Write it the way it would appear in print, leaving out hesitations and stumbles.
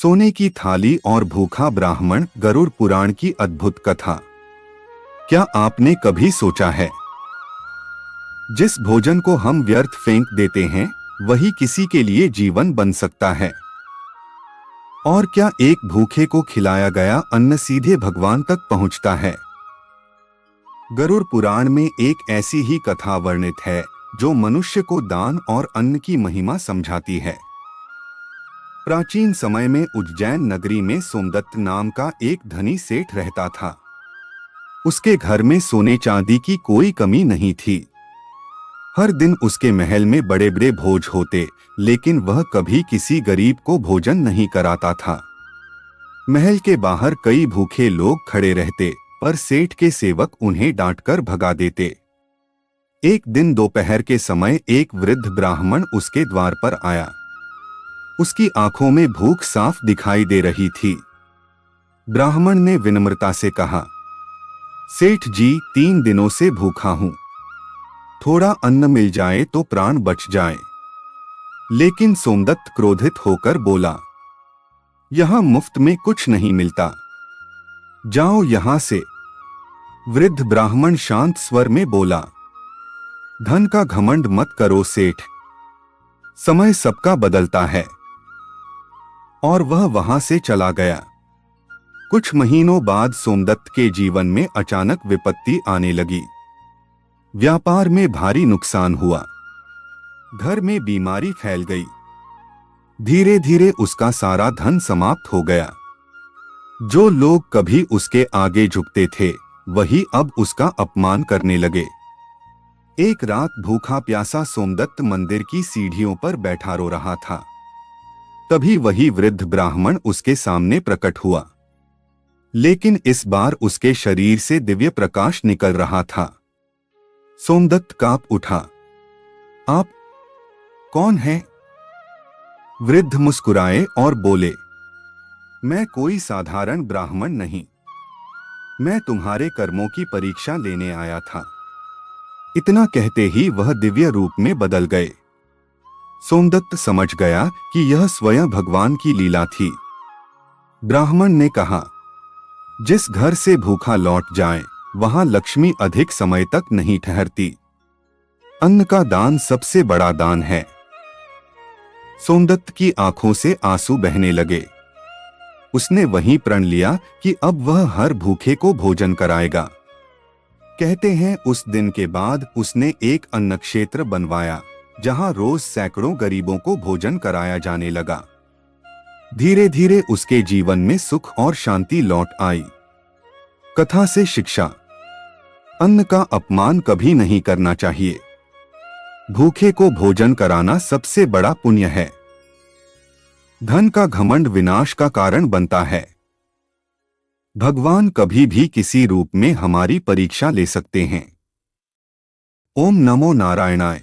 सोने की थाली और भूखा ब्राह्मण, गरुड़ पुराण की अद्भुत कथा। क्या आपने कभी सोचा है, जिस भोजन को हम व्यर्थ फेंक देते हैं वही किसी के लिए जीवन बन सकता है। और क्या एक भूखे को खिलाया गया अन्न सीधे भगवान तक पहुंचता है। गरुड़ पुराण में एक ऐसी ही कथा वर्णित है जो मनुष्य को दान और अन्न की महिमा समझाती है। प्राचीन समय में उज्जैन नगरी में सोमदत्त नाम का एक धनी सेठ रहता था। उसके घर में सोने चांदी की कोई कमी नहीं थी। हर दिन उसके महल में बड़े बड़े भोज होते, लेकिन वह कभी किसी गरीब को भोजन नहीं कराता था। महल के बाहर कई भूखे लोग खड़े रहते, पर सेठ के सेवक उन्हें डांटकर भगा देते। एक दिन दोपहर के समय एक वृद्ध ब्राह्मण उसके द्वार पर आया। उसकी आंखों में भूख साफ दिखाई दे रही थी। ब्राह्मण ने विनम्रता से कहा, सेठ जी, 3 दिनों से भूखा हूं। थोड़ा अन्न मिल जाए तो प्राण बच जाए। लेकिन सोमदत्त क्रोधित होकर बोला, यहां मुफ्त में कुछ नहीं मिलता, जाओ यहां से। वृद्ध ब्राह्मण शांत स्वर में बोला, धन का घमंड मत करो सेठ, समय सबका बदलता है। और वह वहां से चला गया। कुछ महीनों बाद सोमदत्त के जीवन में अचानक विपत्ति आने लगी। व्यापार में भारी नुकसान हुआ, घर में बीमारी फैल गई। धीरे धीरे उसका सारा धन समाप्त हो गया। जो लोग कभी उसके आगे झुकते थे वही अब उसका अपमान करने लगे। एक रात भूखा प्यासा सोमदत्त मंदिर की सीढ़ियों पर बैठा रो रहा था। तभी वही वृद्ध ब्राह्मण उसके सामने प्रकट हुआ, लेकिन इस बार उसके शरीर से दिव्य प्रकाश निकल रहा था। सोमदत्त कांप उठा, आप कौन हैं? वृद्ध मुस्कुराए और बोले, मैं कोई साधारण ब्राह्मण नहीं, मैं तुम्हारे कर्मों की परीक्षा लेने आया था। इतना कहते ही वह दिव्य रूप में बदल गए। सोमदत्त समझ गया कि यह स्वयं भगवान की लीला थी। ब्राह्मण ने कहा, जिस घर से भूखा लौट जाए वहां लक्ष्मी अधिक समय तक नहीं ठहरती। अन्न का दान सबसे बड़ा दान है। सोमदत्त की आंखों से आंसू बहने लगे। उसने वहीं प्रण लिया कि अब वह हर भूखे को भोजन कराएगा। कहते हैं उस दिन के बाद उसने एक अन्न क्षेत्र बनवाया जहां रोज सैकड़ों गरीबों को भोजन कराया जाने लगा। धीरे धीरे उसके जीवन में सुख और शांति लौट आई। कथा से शिक्षा, अन्न का अपमान कभी नहीं करना चाहिए। भूखे को भोजन कराना सबसे बड़ा पुण्य है। धन का घमंड विनाश का कारण बनता है। भगवान कभी भी किसी रूप में हमारी परीक्षा ले सकते हैं। ओम नमो नारायणाय।